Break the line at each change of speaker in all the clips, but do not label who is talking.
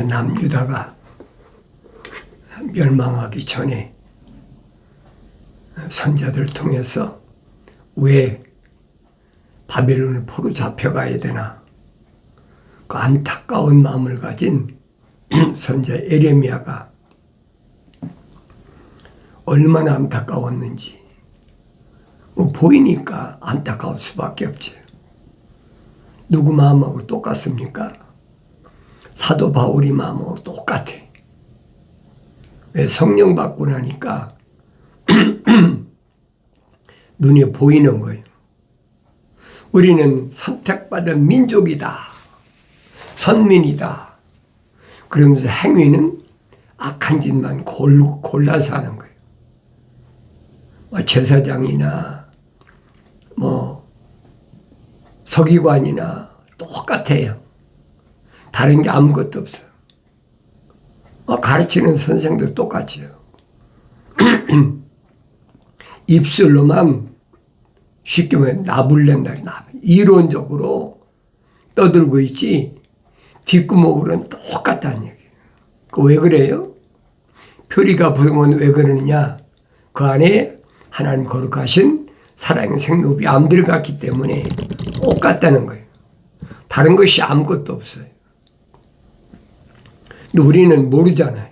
남유다가 멸망하기 전에 선자들을 통해서 왜 바벨론을 포로 잡혀가야 되나, 그 안타까운 마음을 가진 선자 에레미야가 얼마나 안타까웠는지 보이니까 안타까울 수밖에 없지. 누구 마음하고 똑같습니까? 사도 바울이 마음하고 똑같아. 왜? 성령 받고 나니까 눈에 보이는 거예요. 우리는 선택받은 민족이다, 선민이다. 그러면서 행위는 악한 짓만 골라서 하는 거예요. 제사장이나 서기관이나 똑같아요. 다른 게 아무것도 없어요. 가르치는 선생도 똑같이요. 입술로만 쉽게 말하면 나불낸다. 이론적으로 떠들고 있지 뒷구멍으로는 똑같다는 얘기예요. 왜 그래요? 표리가 부으면 왜 그러느냐? 그 안에 하나님 거룩하신 살아있는 생로비 안 들어갔기 때문에 똑같다는 거예요. 다른 것이 아무것도 없어요. 근데 우리는 모르잖아요.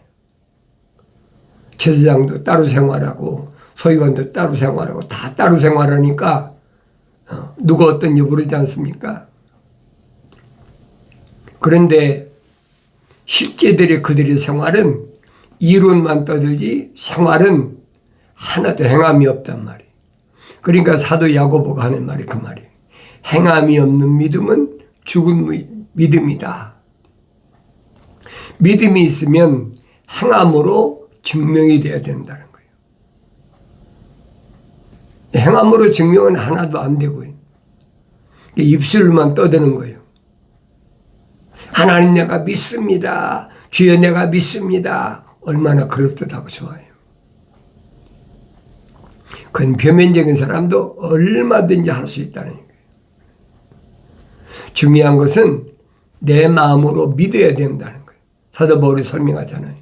제사장도 따로 생활하고 서기관도 따로 생활하고 다 따로 생활하니까 누가 어떤지 모르지 않습니까? 그런데 실제들의 그들의 생활은 이론만 떠들지 생활은 하나도 행함이 없단 말이에요. 그러니까 사도 야고보가 하는 말이 그 말이에요. 행함이 없는 믿음은 죽은 믿음이다. 믿음이 있으면 행함으로 증명이 돼야 된다는 거예요. 행함으로 증명은 하나도 안 되고요. 입술만 떠드는 거예요. 하나님 내가 믿습니다. 주여 내가 믿습니다. 얼마나 그럴듯하고 좋아요. 그건 표면적인 사람도 얼마든지 할 수 있다는 거예요. 중요한 것은 내 마음으로 믿어야 된다는 거예요. 사도 바울이 설명하잖아요.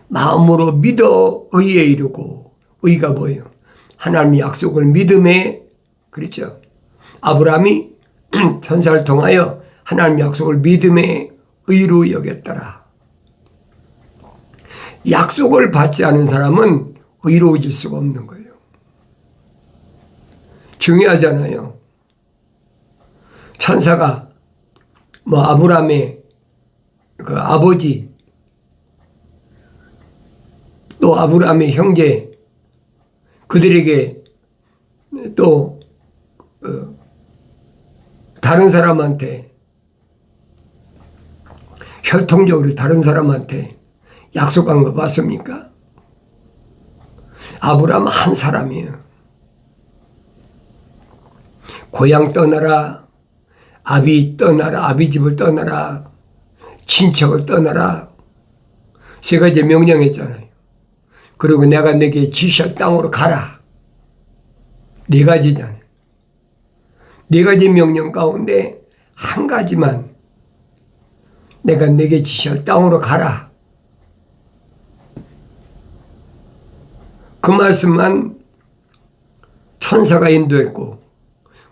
마음으로 믿어 의에 이르고, 의가 뭐예요? 하나님의 약속을 믿음에, 그렇죠? 아브라함이 천사를 통하여 하나님의 약속을 믿음에 의로 여겼더라. 약속을 받지 않은 사람은 의로워질 수가 없는 거예요. 중요하잖아요. 천사가 아브라함의 그 아버지 또 아브라함의 형제 그들에게 또 다른 사람한테 혈통적으로 다른 사람한테 약속한 거 봤습니까? 아브라함 한 사람이에요. 고향 떠나라, 아비 떠나라, 아비 집을 떠나라, 친척을 떠나라. 세 가지 명령했잖아요. 그리고 내가 내게 지시할 땅으로 가라. 네 가지잖아요. 네 가지 명령 가운데 한 가지만 내가 내게 지시할 땅으로 가라. 그 말씀만 천사가 인도했고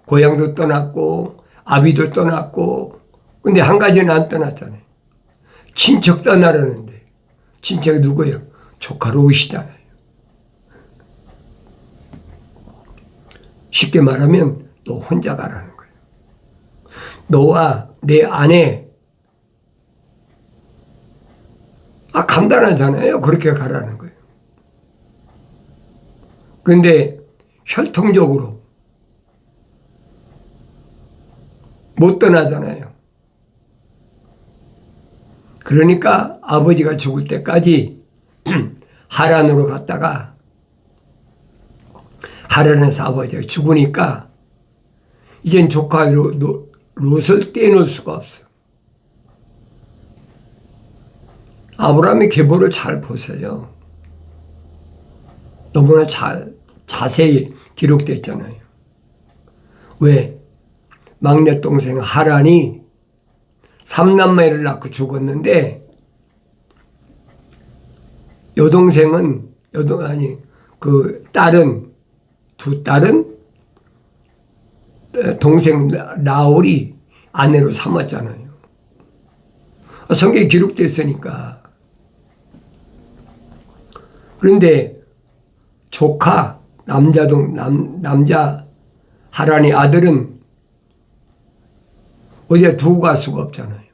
고향도 떠났고 아비도 떠났고 근데 한 가지는 안 떠났잖아요. 친척 떠나라는데 친척이 누구예요? 조카 롯이잖아요. 쉽게 말하면 너 혼자 가라는 거예요. 너와 내 아내 간단하잖아요. 그렇게 가라는 거예요. 그런데 혈통적으로 못 떠나잖아요. 그러니까 아버지가 죽을 때까지 하란으로 갔다가 하란에서 아버지가 죽으니까 이젠 조카 롯을 떼놓을 수가 없어. 아브라함의 계보를 잘 보세요. 너무나 자세히 기록되어 있잖아요. 왜? 막내 동생 하란이 3남매를 낳고 죽었는데 여동생은 그 딸은 두 딸은 동생 라울이 아내로 삼았잖아요. 성경에 기록되어 있으니까. 그런데 조카 남자 하란의 아들은 어디에 두고 갈 수가 없잖아요.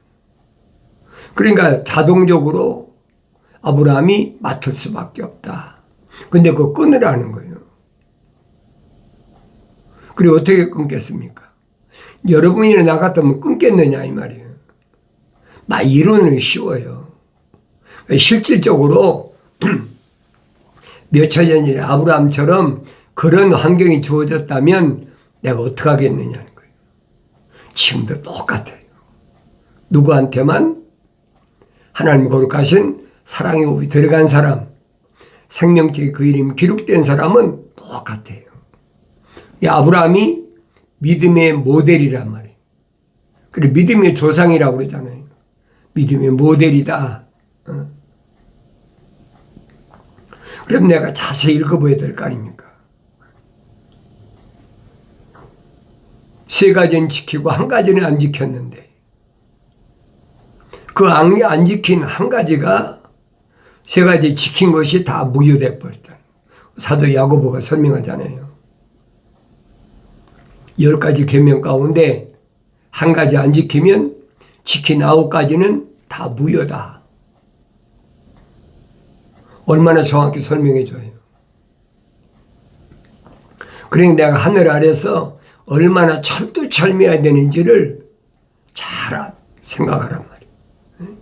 그러니까 자동적으로 아브라함이 맡을 수밖에 없다. 근데 그거 끊으라는 거예요. 그리고 어떻게 끊겠습니까? 여러분이나 나 같으면 끊겠느냐 이 말이에요. 막 이론은 쉬워요. 실질적으로 몇천 년 전에 아브라함처럼 그런 환경이 주어졌다면 내가 어떻게 하겠느냐는 거예요. 지금도 똑같아요. 누구한테만 하나님 거룩하신 사랑의 호흡이 들어간 사람, 생명책에 그 이름이 기록된 사람은 똑같아요. 아브라함이 믿음의 모델이란 말이에요. 그리고 믿음의 조상이라고 그러잖아요. 믿음의 모델이다. 그럼 내가 자세히 읽어봐야 될 거 아닙니까? 세 가지는 지키고 한 가지는 안 지켰는데 그 안 지킨 한 가지가 세 가지 지킨 것이 다 무효돼 버렸다. 사도 야고보가 설명하잖아요. 10가지 계명 가운데 한 가지 안 지키면 지킨 9가지는 다 무효다. 얼마나 정확히 설명해 줘요. 그러니까 내가 하늘 아래서 얼마나 철두철미해야 되는지를 잘 생각하란 말이에요.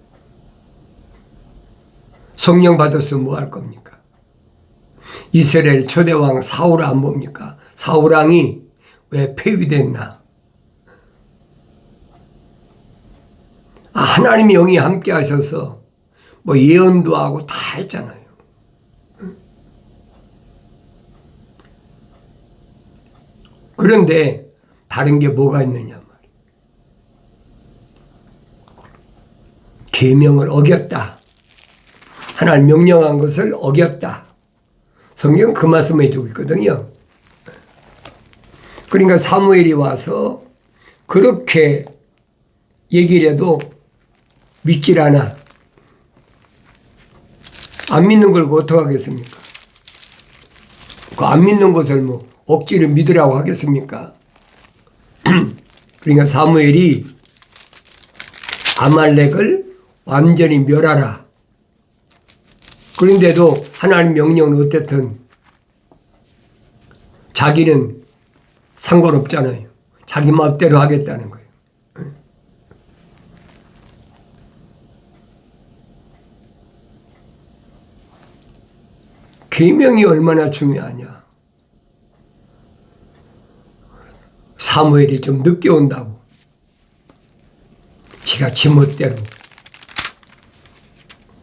성령 받았으면 뭐 할 겁니까? 이스라엘 초대왕 사울 안 봅니까? 사울왕이 왜 폐위됐나? 하나님의 영이 함께 하셔서 뭐 예언도 하고 다 했잖아요. 그런데 다른 게 뭐가 있느냐 말이에요. 계명을 어겼다. 하나님 명령한 것을 어겼다. 성경은 그 말씀을 해주고 있거든요. 그러니까 사무엘이 와서 그렇게 얘기를 해도 믿질 않아. 안 믿는 걸 어떻게 하겠습니까? 그 안 믿는 것을 뭐 억지로 믿으라고 하겠습니까? 그러니까 사무엘이 아말렉을 완전히 멸하라. 그런데도 하나님 명령은 어쨌든 자기는 상관없잖아요. 자기 마음대로 하겠다는 거예요. 계명이 얼마나 중요하냐. 사무엘이 좀 늦게 온다고 지가 지멋대로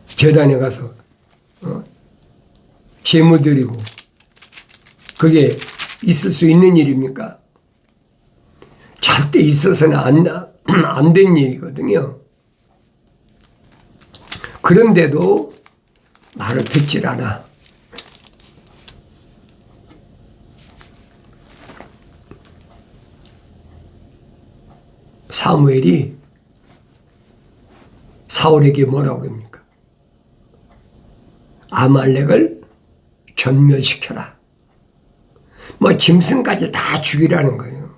제단에 가서 제물 드리고 그게 있을 수 있는 일입니까? 절대 있어서는 안 된 일이거든요. 그런데도 말을 듣질 않아. 사무엘이 사울에게 뭐라고 그럽니까? 아말렉을 전멸시켜라. 뭐 짐승까지 다 죽이라는 거예요.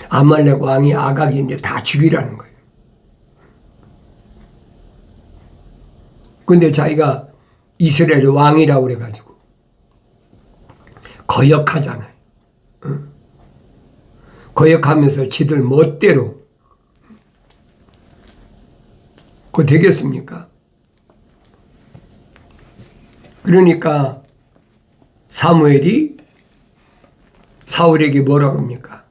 아말렉 왕이 아각인데 다 죽이라는 거예요. 근데 자기가 이스라엘 왕이라고 그래가지고 거역하잖아요. 거역하면서 지들 멋대로. 그거 되겠습니까? 그러니까 사무엘이 사울에게 뭐라고 합니까?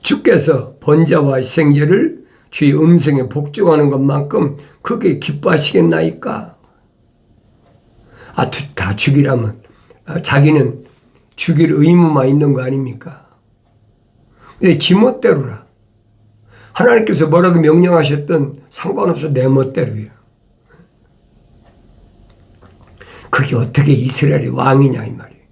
주께서 번제와 생제를 주의 음성에 복종하는 것만큼 크게 기뻐하시겠나이까? 다 죽이라면 자기는 죽일 의무만 있는 거 아닙니까? 근데 지멋대로라. 하나님께서 뭐라고 명령하셨든 상관없어 내 멋대로요. 그게 어떻게 이스라엘의 왕이냐 이 말이에요.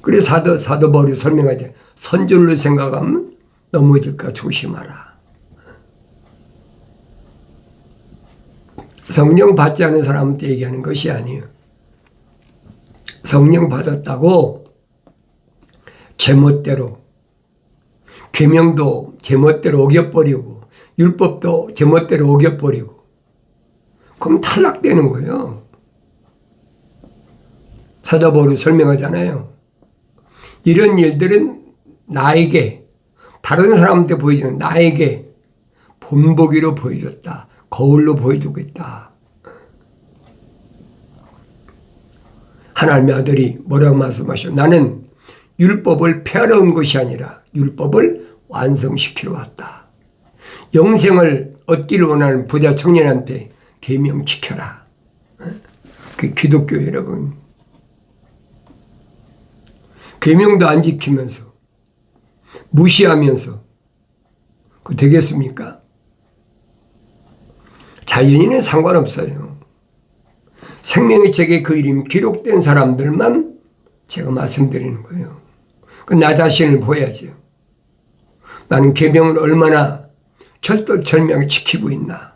그래 사도 바울이 설명하지. 선줄로 생각하면 넘어질까 조심하라. 성령 받지 않은 사람한테 얘기하는 것이 아니에요. 성령 받았다고 제멋대로, 계명도 제멋대로 어겨버리고 율법도 제멋대로 어겨버리고 그럼 탈락되는 거예요. 사도 바울이 설명하잖아요. 이런 일들은 나에게, 다른 사람한테 보여주는 나에게 본보기로 보여줬다. 거울로 보여주고 있다. 하나님의 아들이 뭐라고 말씀하셔? 나는 율법을 폐하러 온 것이 아니라 율법을 완성시키러 왔다. 영생을 얻기를 원하는 부자 청년한테 계명 지켜라. 그 기독교 여러분. 계명도 안 지키면서 무시하면서 그 되겠습니까? 자연인은 상관없어요. 생명의 책에 그 이름 기록된 사람들만 제가 말씀드리는 거예요. 나 자신을 보여야죠. 나는 계명을 얼마나 절도절명하게 지키고 있나.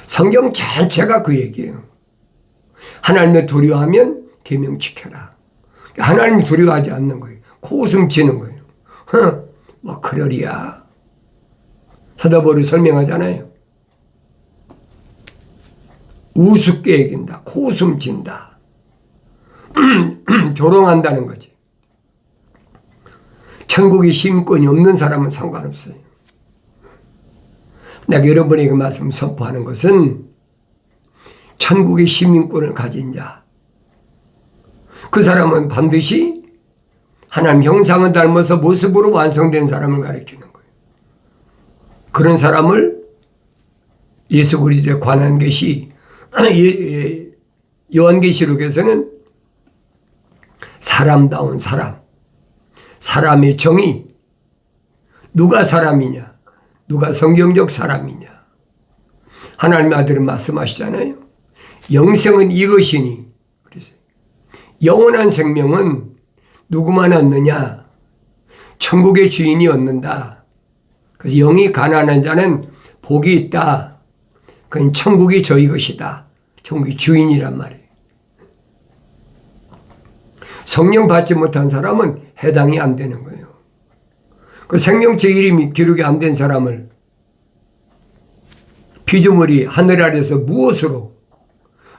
성경 전체가 그 얘기예요. 하나님을 두려워하면 계명 지켜라. 하나님을 두려워하지 않는 거예요. 코웃음 치는 거예요. 뭐 그러리야. 사도 바울이 설명하잖아요. 우습게 얘긴다. 코웃음 친다. 조롱한다는 거지. 천국의 시민권이 없는 사람은 상관없어요. 내가 여러분에게 말씀 선포하는 것은 천국의 시민권을 가진 자. 그 사람은 반드시 하나님 형상을 닮아서 모습으로 완성된 사람을 가리키는 거예요. 그런 사람을 예수 그리스도에 관한 것이 요한계시록에서는 사람다운 사람, 사람의 정의, 누가 사람이냐, 누가 성경적 사람이냐. 하나님의 아들은 말씀하시잖아요. 영생은 이것이니, 그래서 영원한 생명은 누구만 얻느냐? 천국의 주인이 얻는다. 그래서 영이 가난한 자는 복이 있다. 그건 천국이 저희 것이다. 천국의 주인이란 말이에요. 성령 받지 못한 사람은 해당이 안 되는 거예요. 그 생명책 이름이 기록이 안 된 사람을 피조물이 하늘 아래서 무엇으로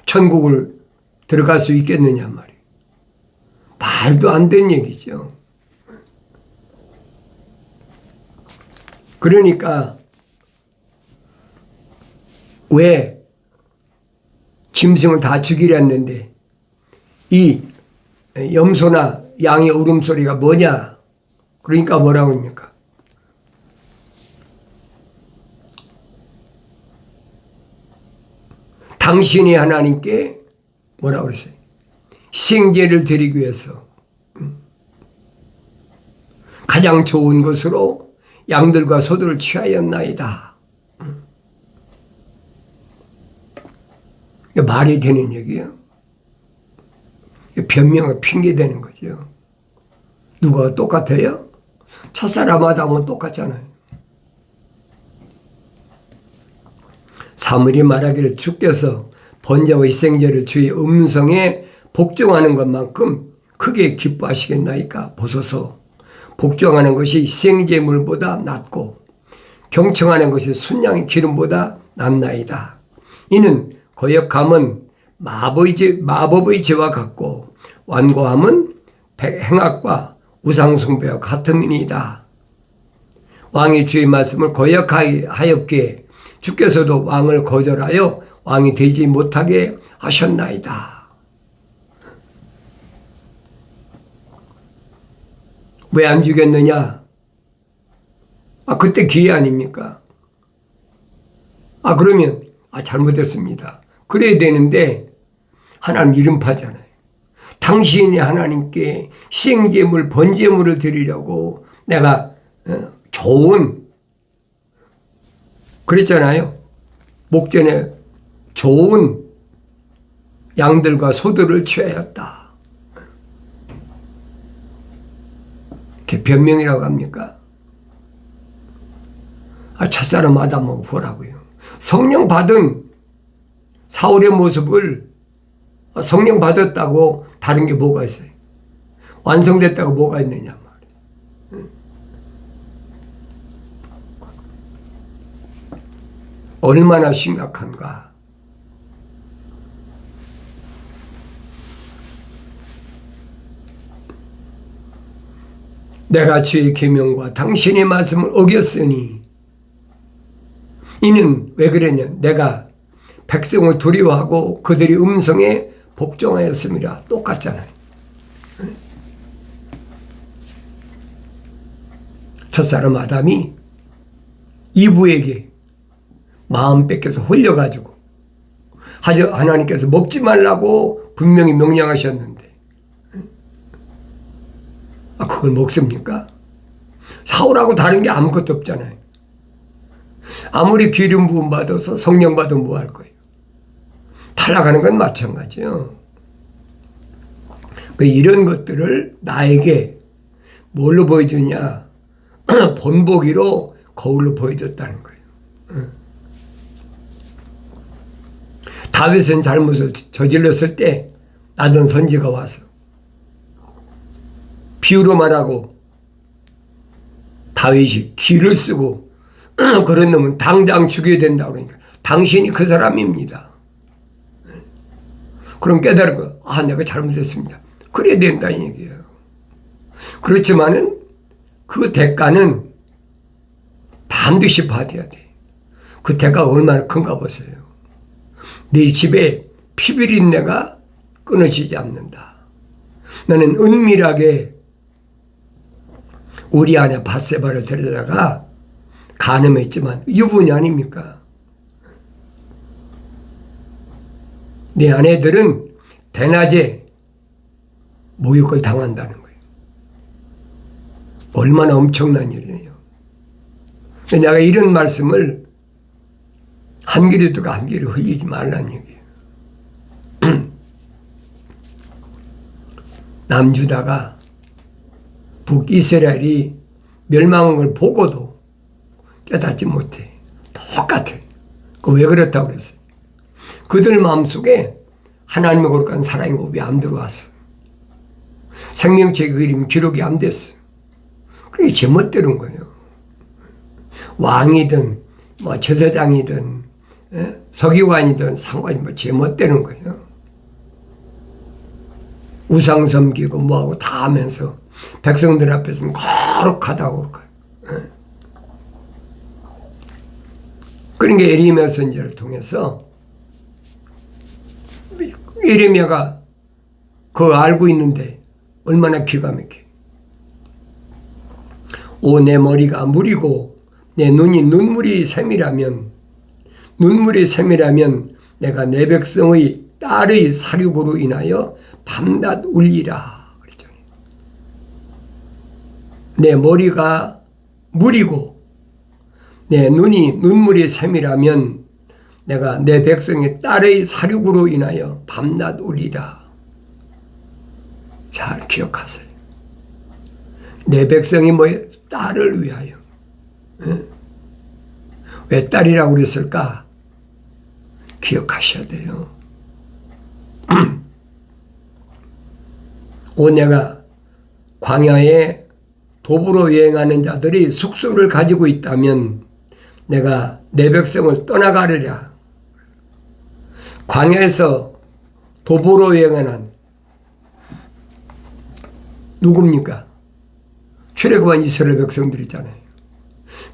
천국을 들어갈 수 있겠느냐 말이에요. 말도 안 되는 얘기죠. 그러니까 왜 짐승을 다 죽이려 했는데 이 염소나 양의 울음소리가 뭐냐? 그러니까 뭐라고 합니까? 당신이 하나님께 뭐라고 그랬어요? 희생제를 드리기 위해서 가장 좋은 것으로 양들과 소들을 취하였나이다. 말이 되는 얘기예요. 변명은 핑계대는 거죠. 누가 똑같아요? 첫사람마다 하면 똑같잖아요. 사무엘이 말하기를 주께서 번제와 희생제를 주의 음성에 복종하는 것만큼 크게 기뻐하시겠나이까? 보소서. 복종하는 것이 희생제물보다 낫고 경청하는 것이 순양의 기름보다 낫나이다. 이는 거역함은 마법의 죄와 같고 완고함은 행악과 우상숭배와 같은 이다. 왕이 주의 말씀을 거역하였기에 주께서도 왕을 거절하여 왕이 되지 못하게 하셨나이다. 왜 안 죽였느냐? 그때 기회 아닙니까? 그러면 잘못했습니다. 그래야 되는데 하나님 이름 파잖아요. 당신이 하나님께 시행제물 번제물을 드리려고 내가 좋은, 그랬잖아요. 목전에 좋은 양들과 소들을 취하였다. 그게 변명이라고 합니까? 첫사람 아담하고 보라고요. 성령 받은 사울의 모습을 성령 받았다고 다른 게 뭐가 있어요? 완성됐다고 뭐가 있느냐 말이에요. 얼마나 심각한가. 내가 주의 계명과 당신의 말씀을 어겼으니, 이는 왜 그랬냐? 내가 백성을 두려워하고 그들의 음성에 복종하였습니다. 똑같잖아요. 첫사람 아담이 이브에게 마음 뺏겨서 홀려가지고 하나님께서 먹지 말라고 분명히 명령하셨는데 그걸 먹습니까? 사울하고 다른 게 아무것도 없잖아요. 아무리 기름 부음 받아서 성령 받으면 뭐 할 거예요? 타락하는 건 마찬가지예요. 이런 것들을 나에게 뭘로 보여주냐? 본보기로 거울로 보여줬다는 거예요. 다윗은 잘못을 저질렀을 때 나던 선지가 와서 비유로 말하고 다윗이 기를 쓰고 그런 놈은 당장 죽여야 된다 그러니까 당신이 그 사람입니다. 그럼 깨달고 내가 잘못했습니다. 그래야 된다 이 얘기예요. 그렇지만은 그 대가는 반드시 받아야 돼. 그 대가가 얼마나 큰가 보세요. 네 집에 피비린내가 끊어지지 않는다. 나는 은밀하게 우리 아내 밧세바를 데려다가 간음했지만 유부녀 아닙니까? 네 아내들은 대낮에 모욕을 당한다는 거예요. 얼마나 엄청난 일이에요. 내가 이런 말씀을 한 귀로 듣고 한 귀로 흘리지 말라는 얘기예요. 남유다가 북이스라엘이 멸망한 걸 보고도 깨닫지 못해. 똑같아. 왜 그렇다고 그랬어요? 그들 마음속에 하나님의 거룩한 사랑의 호흡이 안 들어왔어. 생명책의 그림 기록이 안 됐어. 그게 제멋대로인 거예요. 왕이든 제사장이든 서기관이든 상관이 제멋대로인 거예요. 우상 섬기고 뭐하고 다 하면서 백성들 앞에서는 거룩하다고 그럴까요? 그러니까 예레미야 선지자를 통해서 예레미야가 그거 알고 있는데 얼마나 기가 막혀. 내 머리가 물이고 내 눈이 눈물이 샘이라면 내가 내 백성의 딸의 사륙으로 인하여 밤낮 울리라 그랬잖아요. 내 머리가 물이고 내 눈이 눈물이 샘이라면 내가 내 백성의 딸의 사륙으로 인하여 밤낮 울리라. 잘 기억하세요. 내 백성이 뭐예요? 딸을 위하여. 왜 딸이라고 그랬을까? 기억하셔야 돼요. 내가 광야에 도보로 여행하는 자들이 숙소를 가지고 있다면 내가 내 백성을 떠나가리라. 광야에서 도보로 여행하는 누굽니까? 출애굽한 이스라엘 백성들이잖아요.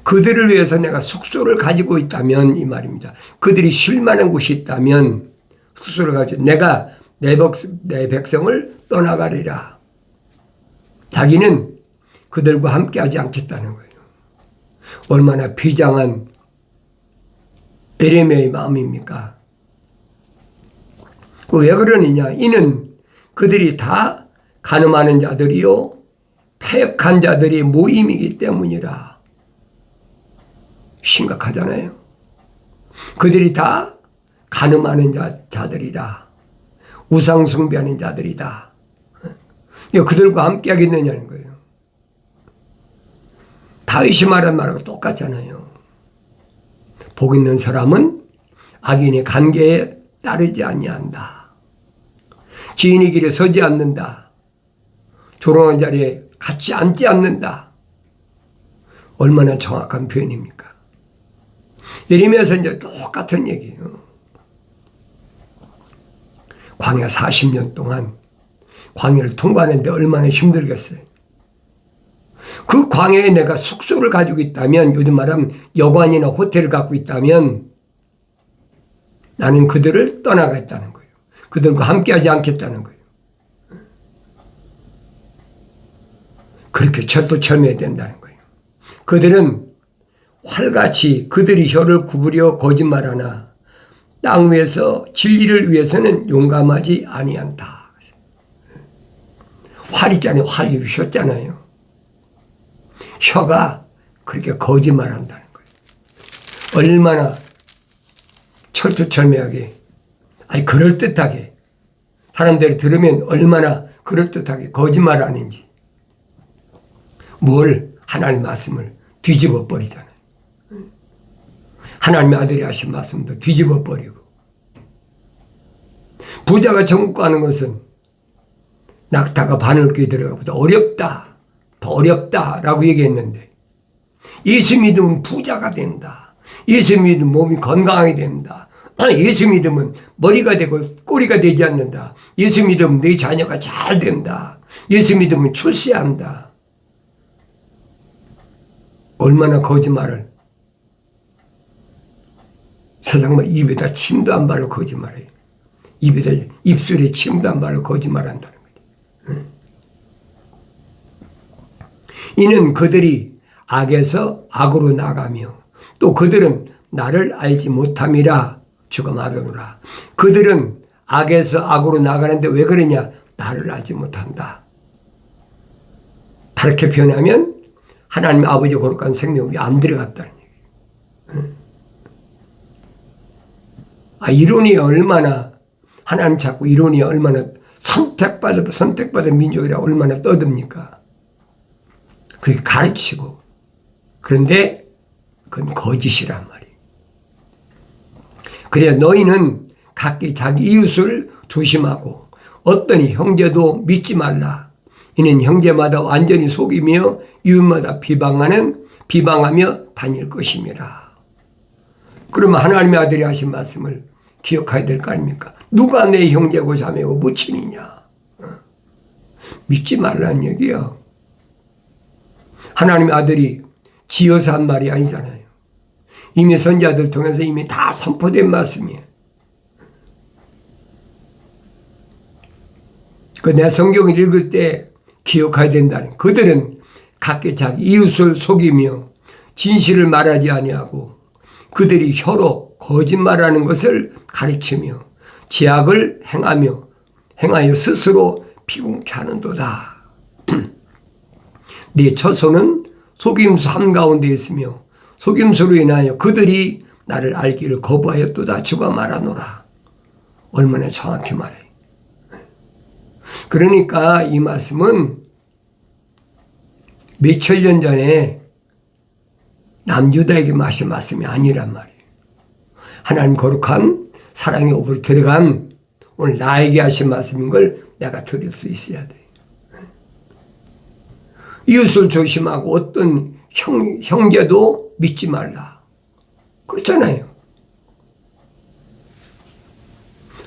그들을 위해서 내가 숙소를 가지고 있다면 이 말입니다. 그들이 쉴 만한 곳이 있다면 숙소를 가지고 내가 내 백성을 떠나가리라. 자기는 그들과 함께하지 않겠다는 거예요. 얼마나 비장한 예레미야의 마음입니까? 왜 그러느냐? 이는 그들이 다 간음하는 자들이요 패역한 자들의 모임이기 때문이라. 심각하잖아요. 그들이 다 간음하는 자들이다. 우상 숭배하는 자들이다. 그들과 함께 하겠느냐는 거예요. 다윗이 말한 말하고 똑같잖아요. 복 있는 사람은 악인의 관계에 따르지 아니한다. 지인의 길에 서지 않는다. 조롱한 자리에 같이 앉지 않는다. 얼마나 정확한 표현입니까? 예레미야서 이제 똑같은 얘기예요. 광야 40년 동안 광야를 통과하는데 얼마나 힘들겠어요. 그 광야에 내가 숙소를 가지고 있다면, 요즘 말하면 여관이나 호텔을 갖고 있다면 나는 그들을 떠나가겠다는 거예요. 그들과 함께하지 않겠다는 거예요. 그렇게 철두철미해야 된다는 거예요. 그들은 활같이 그들이 혀를 구부려 거짓말하나 땅 위에서 진리를 위해서는 용감하지 아니한다. 활 있잖아요. 활이 휘었잖아요. 혀가 그렇게 거짓말한다는 거예요. 얼마나 철두철미하게, 아니 그럴듯하게, 사람들이 들으면 얼마나 그럴듯하게 거짓말하는지. 뭘? 하나님 말씀을 뒤집어 버리잖아요. 하나님의 아들이 하신 말씀도 뒤집어 버리고. 부자가 천국 가는 것은 낙타가 바늘귀에 들어가보다 어렵다, 더 어렵다라고 얘기했는데, 예수 믿으면 부자가 된다. 예수 믿으면 몸이 건강하게 된다. 예수 믿으면 머리가 되고 꼬리가 되지 않는다. 예수 믿으면 내 자녀가 잘 된다. 예수 믿으면 출세한다. 얼마나 거짓말을, 세상말 입에다 침도 안 바르고 거짓말해요. 입술에 침도 안 바르고 거짓말한다는 거죠. 이는 그들이 악에서 악으로 나가며 또 그들은 나를 알지 못함이라 주가 말하노라. 그들은 악에서 악으로 나가는데 왜 그러냐? 나를 알지 못한다. 다르게 표현하면 하나님 아버지 거룩한 생명이 안 들어갔다는 얘기예요. 이론이 얼마나, 하나님 찾고 이론이 얼마나 선택받은 민족이라 얼마나 떠듭니까? 그게 가르치고. 그런데 그건 거짓이란 말이에요. 그래 너희는 각기 자기 이웃을 조심하고 어떠니 형제도 믿지 말라. 이는 형제마다 완전히 속이며 이웃마다 비방하며 다닐 것임이라. 그러면 하나님의 아들이 하신 말씀을 기억해야 될 거 아닙니까? 누가 내 형제고 자매고 무친이냐? 믿지 말라는 얘기야. 하나님의 아들이 지어서 한 말이 아니잖아요. 이미 선지자들 통해서 이미 다 선포된 말씀이에요. 내 성경을 읽을 때 기억해야 된다는, 그들은 각기 자기 이웃을 속이며 진실을 말하지 아니하고 그들이 혀로 거짓말하는 것을 가르치며 죄악을 행하여 스스로 피곤케 하는도다. 네 처소는 속임수 한가운데 있으며 속임수로 인하여 그들이 나를 알기를 거부하였도다. 주가 말하노라. 얼마나 정확히 말해요. 그러니까 이 말씀은 몇천 년 전에 남유다에게 하신 말씀이 아니란 말이에요. 하나님 거룩한 사랑의 옵으로 들어간 오늘 나에게 하신 말씀인 걸 내가 들을 수 있어야 돼요. 이웃을 조심하고 어떤 형제도 믿지 말라. 그렇잖아요.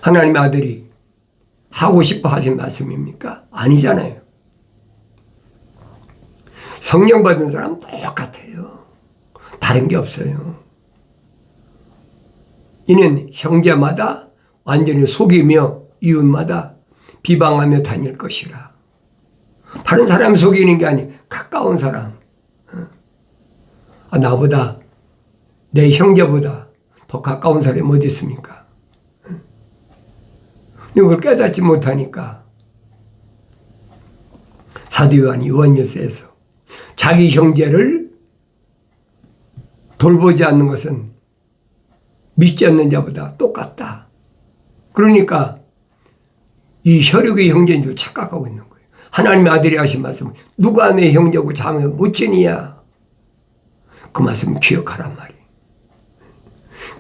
하나님의 아들이 하고 싶어 하신 말씀입니까? 아니잖아요. 성령 받은 사람 똑같아요. 다른 게 없어요. 이는 형제마다 완전히 속이며 이웃마다 비방하며 다닐 것이라. 다른 사람 속이는 게 아니, 가까운 사람. 나보다, 내 형제보다 더 가까운 사람이 어디 있습니까? 이걸 깨닫지 못하니까 사도 요한이 요한일서에서 자기 형제를 돌보지 않는 것은 믿지 않는 자보다 똑같다. 그러니까 이 혈육의 형제인 줄 착각하고 있는 거예요. 하나님의 아들이 하신 말씀은 누가 내 형제고 자매 모친이야. 그 말씀 기억하란 말이에요.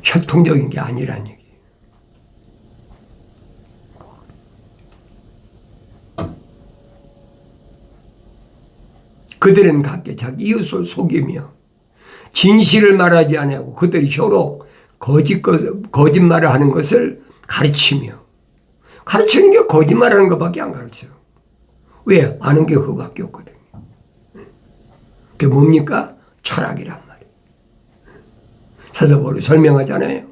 혈통적인 게 아니란 얘기예요. 그들은 각기 자기 이웃을 속이며 진실을 말하지 아니하고 그들이 혀로 거짓말을 하는 것을 가르치며, 가르치는 게 거짓말하는 것밖에 안 가르쳐요. 왜? 아는 게 그거밖에 없거든요. 그게 뭡니까? 철학이란 말이에요. 사도 바울이 설명하잖아요.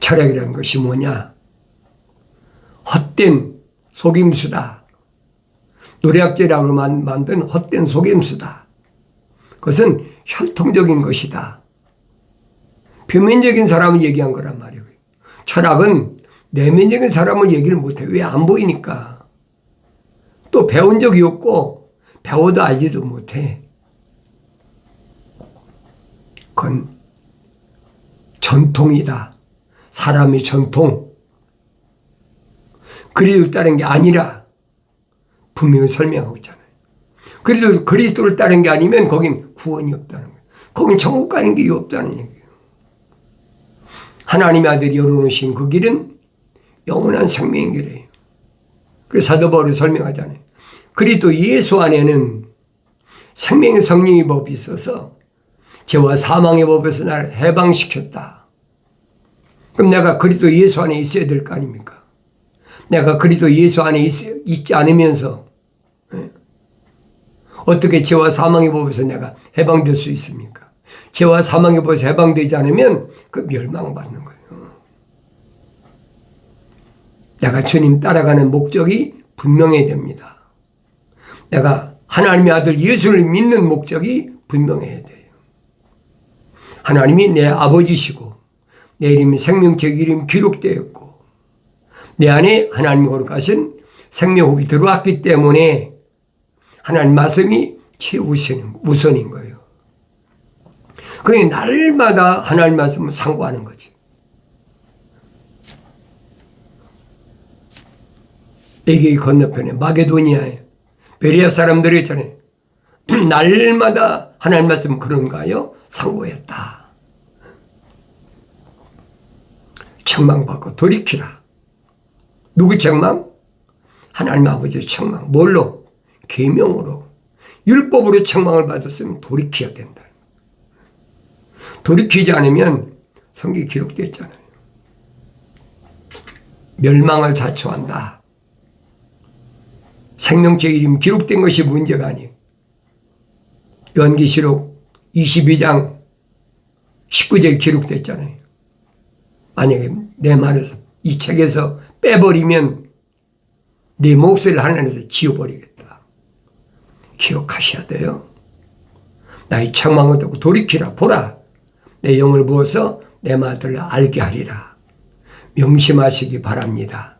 철학이라는 것이 뭐냐? 헛된 속임수다. 노략질하고 만든 헛된 속임수다. 그것은 혈통적인 것이다. 표면적인 사람을 얘기한 거란 말이에요. 철학은 내면적인 사람을 얘기를 못해. 왜? 안 보이니까. 또 배운 적이 없고 배워도 알지도 못해. 그건 전통이다. 사람의 전통. 그리스도를 따른 게 아니라 분명히 설명하고 있잖아요. 그래도 그리스도를 따른 게 아니면 거긴 구원이 없다는 거예요. 거긴 천국 가는 길이 없다는 얘기예요. 하나님의 아들이 열어놓으신 그 길은 영원한 생명의 길이에요. 그래서 사도 바울이 설명하잖아요. 그리스도 예수 안에는 생명의 성령의 법이 있어서 죄와 사망의 법에서 나를 해방시켰다. 그럼 내가 그리스도 예수 안에 있어야 될 거 아닙니까? 내가 그리스도 예수 안에 있지 않으면서 어떻게 죄와 사망의 법에서 내가 해방될 수 있습니까? 죄와 사망의 법에서 해방되지 않으면 그 멸망받는 거예요. 내가 주님 따라가는 목적이 분명해야 됩니다. 내가 하나님의 아들 예수를 믿는 목적이 분명해야 돼요. 하나님이 내 아버지시고 내 이름이 생명책 이름 기록되었고 내 안에 하나님 거룩하신 생명호흡이 들어왔기 때문에 하나님 말씀이 최우선인 거예요. 그러니까 날마다 하나님 말씀을 상고하는 거지. 에게의 건너편에 마게도니아에 베레아 사람들이 있잖아요. 날마다 하나님 말씀은 그런가요? 상고했다. 책망받고 돌이키라. 누구 책망? 하나님 아버지의 책망. 뭘로? 계명으로. 율법으로 책망을 받았으면 돌이켜야 된다. 돌이키지 않으면 성경에 기록되어 있잖아요. 멸망을 자초한다. 생명책 이름 기록된 것이 문제가 아니에요. 요한계시록 22장 19절 기록됐잖아요. 만약에 내 말에서 이 책에서 빼버리면 내 목소리를 하나님께서 지워버리겠다. 기억하셔야 돼요. 나의 책망을 듣고 돌이키라. 보라. 내 영을 부어서 내 말들을 알게 하리라. 명심하시기 바랍니다.